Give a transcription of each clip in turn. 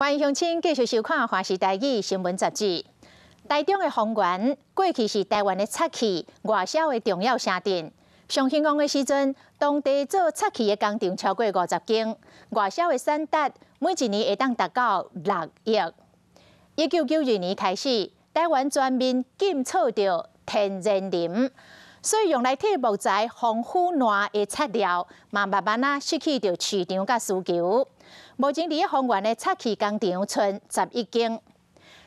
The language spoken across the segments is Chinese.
欢迎乡亲继续收看《华视台语新闻杂志》。台中的丰原过去是台湾的漆器外销的重要城镇。上兴旺的时阵，当地做漆器的工厂超过50间，外销的产值每一年会当达到6亿。1992年开始，台湾全面禁错着天然林，所以用来替木材丰富烂的漆料，慢慢失去着市场甲需求。目前伫丰原的漆器工厂剩11间。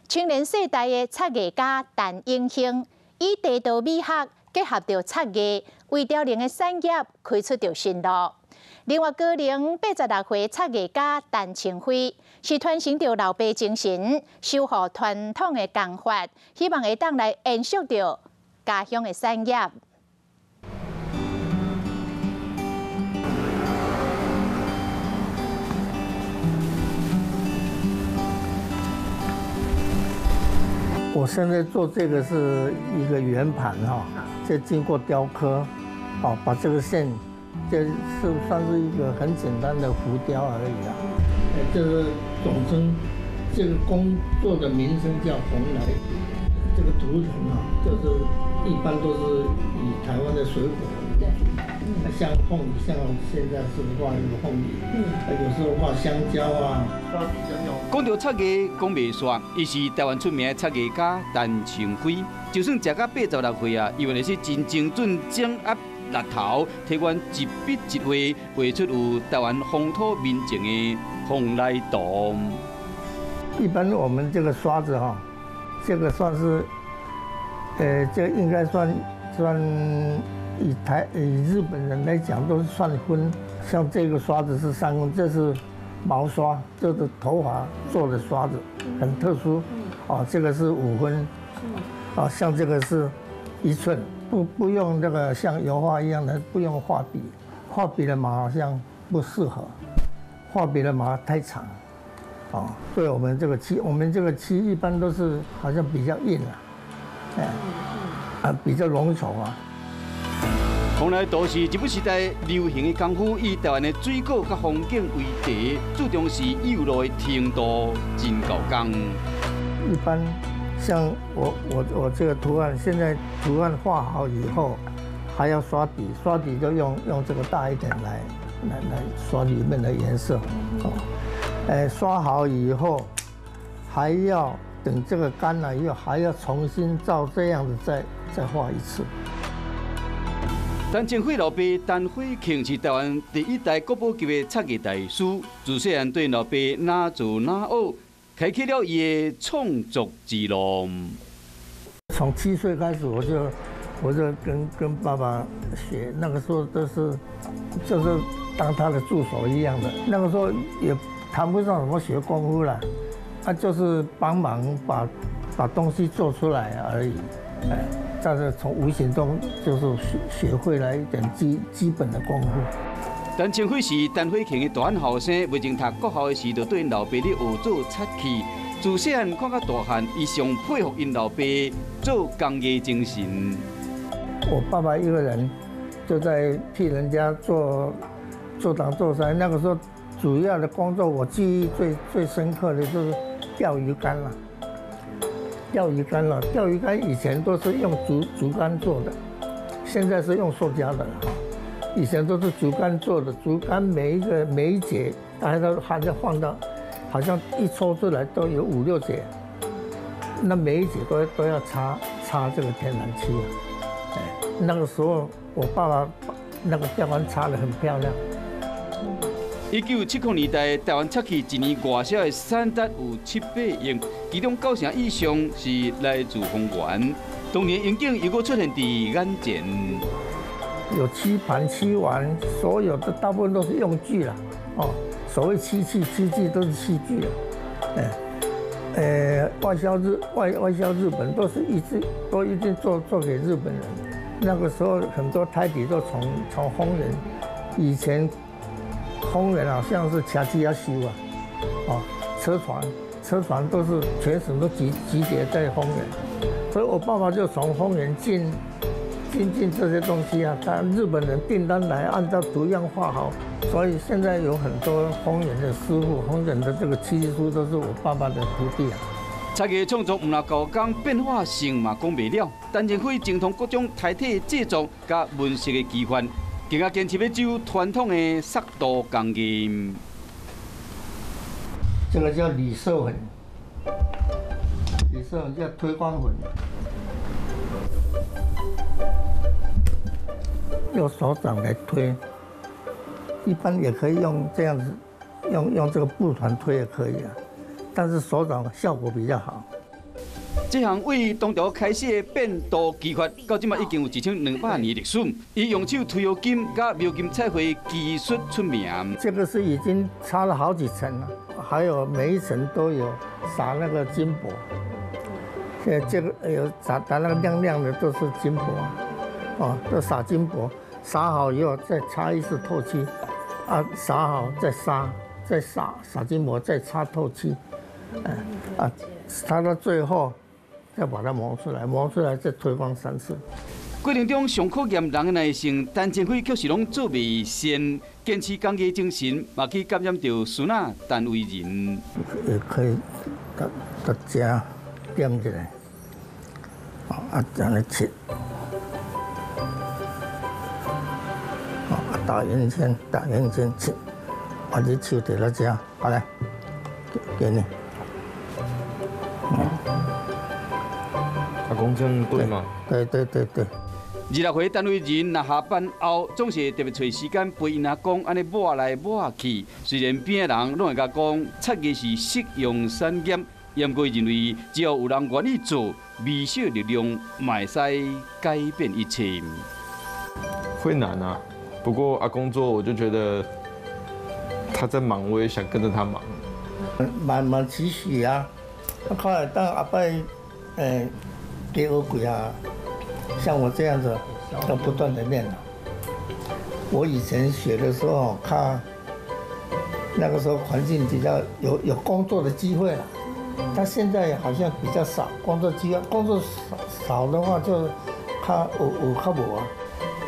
青年世代的漆艺家陈永兴，以地道美学结合着漆艺，为凋零的产业开出着新路。另外，高龄86岁漆艺家陈清辉，是传承着老爸精神，守护传统的工法，希望会当来延续着家乡的产业。我现在做这个是一个圆盘哈，这经过雕刻，哦，把这个线，这是算是一个很简单的浮雕而已啦。这个总称，这个工作的名称叫蓬莱。这个图腾啊，就是一般都是以台湾的水果为主，像凤梨，像现在是画一个凤梨，有时候画香蕉啊。讲到漆艺，讲袂煞，伊是台湾出名的漆艺家陈清辉。就算食到86岁啊，伊还是真精准掌握力头，替阮一笔一画画出有台湾风土民情的蓬莱图。一般我们这个刷子哈，这个算是，这应该算以日本人来讲都是算分，像这个刷子是3公，这是毛刷，就是头发做的刷子，很特殊。哦，这个是5分，啊，像这个是1寸，不用这个像油画一样的，不用画笔，画笔的毛好像不适合，画笔的毛太长，哦，所以我们这个漆一般都是好像比较硬比较浓稠啊。蓬莱图是日本时代流行的功夫，以台湾的水果甲风景为题，注重是釉路的程度真够工。一般像我这个图案，现在图案画好以后，还要刷底，刷底就用这个大一点来刷里面的颜色。刷好以后，还要等这个干了以后，还要重新照这样子再画一次。陈清辉老爸陈辉庆是台湾第1代国宝级的漆艺大师，自细汉对老爸哪做哪学，开启了伊的创作之路。从7岁开始，我就跟爸爸学，那个时候就是当他的助手一样的。那个时候也谈不上什么学功夫了，就是帮忙把东西做出来而已，但是从无形中就是学会了一点基本的功夫。陈清辉是陈辉庆的大汉后生，未前读国校的时就对因老爸咧学做漆器。自细汉看到大汉，伊上佩服因老爸做工艺精神。我爸爸一个人就在替人家做当做山。那个时候主要的工作，我记忆最深刻的就是钓鱼竿了。钓鱼竿以前都是用竹竿做的，现在是用塑胶的了。以前都是竹竿做的，竹竿每一节大家都还在放到，好像一抽出来都有5、6节，那每一节都要擦这个天然漆。那个时候我爸爸把那个钓竿擦得很漂亮。1970年代，台湾漆器一年外销的产值有7、8亿，其中9成以上是来自丰原。当年远景又搁出现伫眼前，有漆盘、漆碗，所有的大部分都是用具了。哦，所谓漆器都是器具了。外销日本都一定做给日本人。那个时候很多台底都从丰原，以前。丰原好像是卡基亚修啊，哦，车船都是全省都集结在丰原，所以我爸爸就从丰原进精进这些东西啊，日本人订单来，按照图样画好，所以现在有很多丰原的师傅，丰原的这个技术都是我爸爸的徒弟啊。漆艺创作唔若高工，变化性嘛讲袂了。陈前辉精通各种台体制作甲纹饰的技法，更加坚持要走传统的색도工艺。这个叫铝色粉，铝色粉叫推光粉。 用手掌来推，一般也可以用这样子，用这个布团推也可以啊，但是手掌效果比较好。这项为当朝开始的变刀技法，到今嘛已经有1200年历史。以用手推油金甲描金彩绘技术出名。这个是已经擦了好几层了，还有每一层都有撒那个金箔。现在这个有撒那个亮亮的都是金箔啊。 哦，都撒金箔，撒好以后再擦一次透漆，啊，撒好再撒金箔，再擦透漆，擦到最后再把它磨出来再推光3次。过程中上考验人的耐性，陈前辉却是拢做未先，坚持工艺精神，嘛去感染到孙仔陈为仁。也可以到家点起来，这样来切。 打圆圈，切，把这手给它夹，好来，给你。阿公这样对吗？对。 26岁陈为仁若下班后，总是特别找时间陪因阿公安尼抹来抹去。虽然边的人拢会甲讲，漆艺是实用产业，不过认为只要有人愿意做，微小力量嘛会使改变一切。会难啊。 不过阿公做，我就觉得他在忙，我也想跟着他忙。蛮期许啊！后来当阿伯，给我鬼啊，像我这样子，要不断的练了。我以前学的时候，看那个时候环境比较有工作的机会了，但现在好像比较少工作机会，工作少的话就较有较无啊。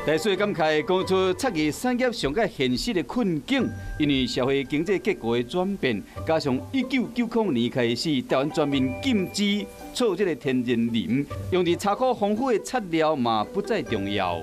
大水感慨讲出漆艺产业上个现实的困境，因为社会经济结构的转变，加上1990年开始，台湾全面禁止做这个天然林，用伫茶库丰富的漆料嘛不再重要。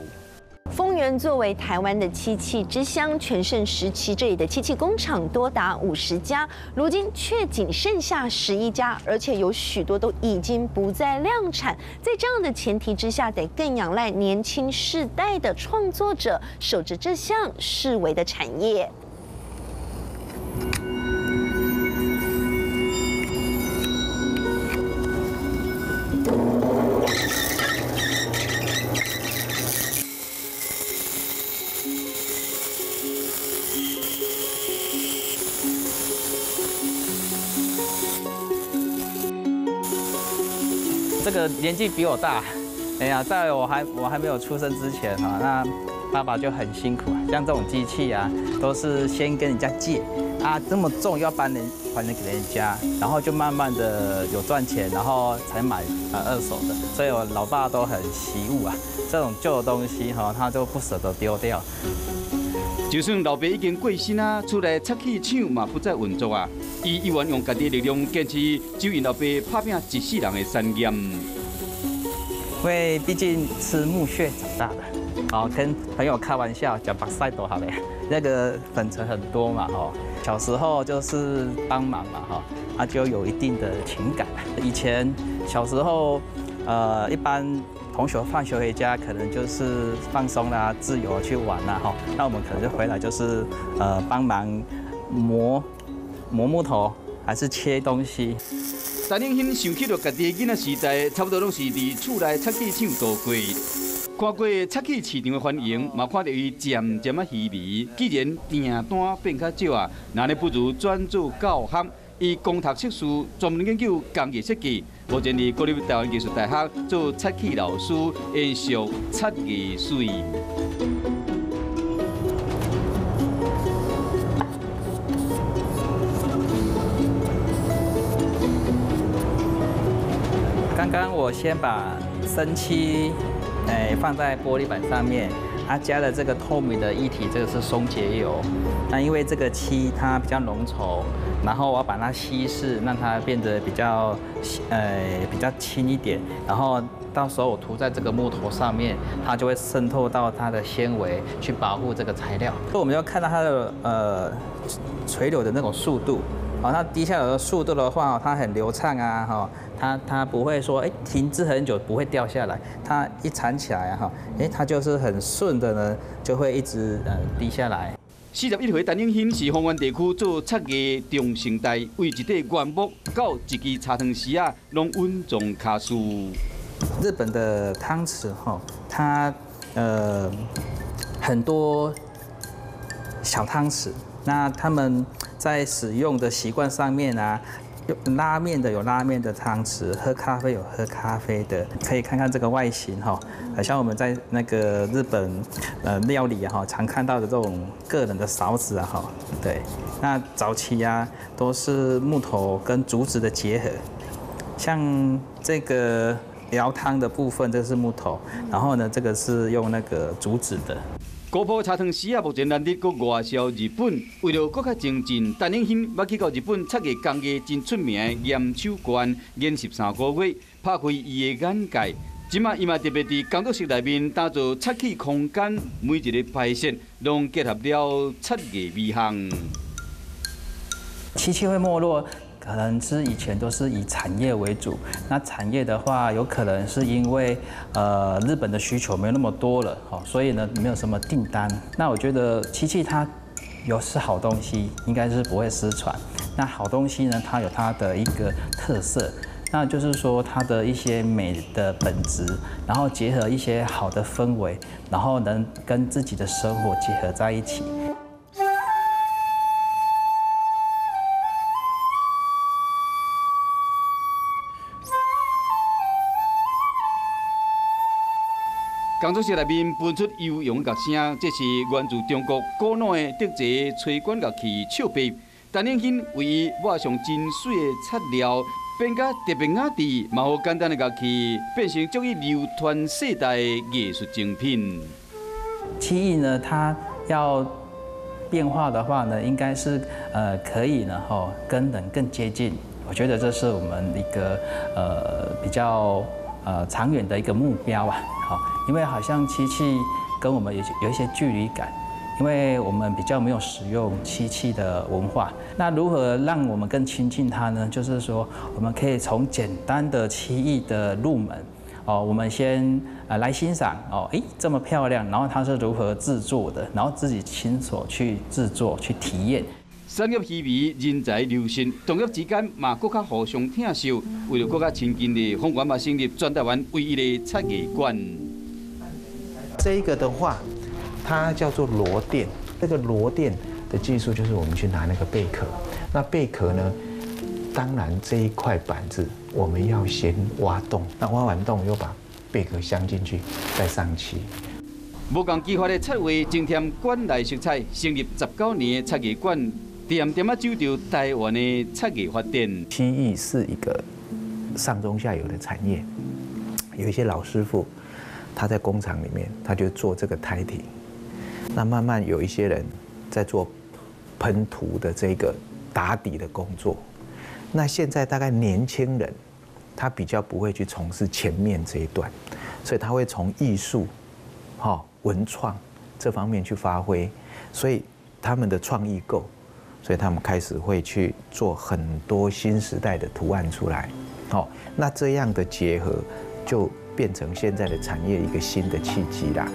丰原作为台湾的漆器之乡，全盛时期这里的漆器工厂多达50家，如今却仅剩下11家，而且有许多都已经不再量产。在这样的前提之下，得更仰赖年轻世代的创作者，守着这项式微的产业。 这个年纪比我大，哎呀，在我还没有出生之前哈，那爸爸就很辛苦啊。像这种机器啊，都是先跟人家借啊，这么重要还能给人家，然后就慢慢的有赚钱，然后才买二手的。所以我老爸都很惜物啊，这种旧的东西哈，他都不舍得丢掉。 就算老爸已经过身啊，厝内漆器厂嘛不再运作啊，伊依然用家己的力量坚持救因老爸打拼一世人的产业。因为毕竟吃木屑长大的，好跟朋友开玩笑讲把晒多好嘞，那个粉尘很多嘛，哦，小时候就是帮忙嘛，哈，就有一定的情感。以前小时候，一般。 同学放学回家，可能就是放松啦、自由去玩啦，哈。那我们可能就回来就是帮忙磨木头，还是切东西。陈永兴想起了家己的囡仔时代，差不多拢是伫厝内漆器厂度过。看过漆器市场的反应，嘛看到伊渐渐啊稀微。既然订单变较少啊，那你不如转做教学。伊攻读硕士，专门研究工业设计。 目前伫国立台湾艺术大学做漆器老师，延续漆艺水。刚刚我先把生漆放在玻璃板上面，加了这个透明的液体，这个是松节油。那因为这个漆它比较浓稠，然后我要把它稀释，让它变得比较轻一点，然后到时候我涂在这个木头上面，它就会渗透到它的纤维，去保护这个材料。我们要看到它的垂柳的那种速度。好，它滴下来的速度的话，它很流畅啊，哈，它不会说停滞很久不会掉下来，它一缠起来哈，它就是很顺的呢，就会一直滴下来。41岁陈永兴是丰原地区做漆艺中生代，为一块原木到一支茶汤匙啊，拢稳重卡数。日本的汤匙哈，它很多小汤匙，那他们在使用的习惯上面啊，拉面的有拉面的汤匙，喝咖啡有喝咖啡的，可以看看这个外形哈，像我们在那个日本料理哈常看到的这种个人的勺子啊哈，对，那早期啊都是木头跟竹子的结合，像这个舀汤的部分，这是木头，然后呢这个是用那个竹子的。古朴茶汤匙啊，目前咱日搁外销日本。为了搁较精进，陈永兴要去到日本漆艺工艺真出名的岩手县研13个月，拍开伊的眼界。即马伊嘛特别伫工作室内面打造漆器空间，每一个摆设拢结合了漆艺美学。漆器会没落，可能是以前都是以产业为主。那产业的话，有可能是因为日本的需求没有那么多了，所以呢没有什么订单。那我觉得漆器它是好东西，应该是不会失传。那好东西呢，它有它的一个特色，那就是说它的一些美的本质，然后结合一些好的氛围，然后能跟自己的生活结合在一起。工作室内面分出悠扬乐声，这是源自中国古老的德籍吹管乐器手臂。陈永兴为伊抹上真水的漆料，变甲特别雅致，嘛好简单的乐器变成足以流传世代的艺术精品。漆艺呢，它要变化的话呢，应该是可以呢跟人更接近。我觉得这是我们一个比较长远的一个目标啊。好，因为好像漆器跟我们有一些距离感，因为我们比较没有使用漆器的文化。那如何让我们更亲近它呢？就是说，我们可以从简单的漆艺的入门，我们先来欣赏这么漂亮，然后它是如何制作的，然后自己亲手去制作、去体验。产业稀微，人才流失，同业之间嘛更加互相疼惜。为了更加亲近的，丰原嘛成立全台湾唯一的漆艺馆。这一个的话，它叫做螺钿。这个螺钿的技术就是我们去拿那个贝壳。那贝壳呢，当然这一块板子我们要先挖洞，那挖完洞又把贝壳镶进去，再上漆。无共激发的漆画，增添馆内色彩。成立19年的漆艺馆。点点啊走到台湾的漆艺发展。漆艺是一个上中下游的产业，有一些老师傅，他在工厂里面，他就做这个胎体。那慢慢有一些人在做喷涂的这个打底的工作。那现在大概年轻人，他比较不会去从事前面这一段，所以他会从艺术、文创这方面去发挥，所以他们的创意够。所以他们开始会去做很多新时代的图案出来，那这样的结合就变成现在的产业一个新的契机啦。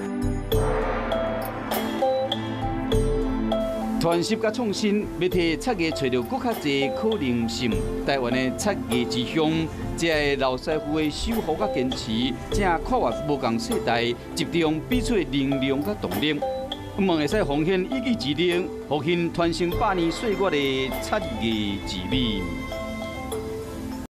传承甲创新，要替漆艺找到更较侪可能性。台湾的漆艺之乡，这老师傅的守护甲坚持，正跨越无同世代，集中彼此的能量甲动力。我们会使奉献一己之力，复兴传承100年岁月的漆艺之美。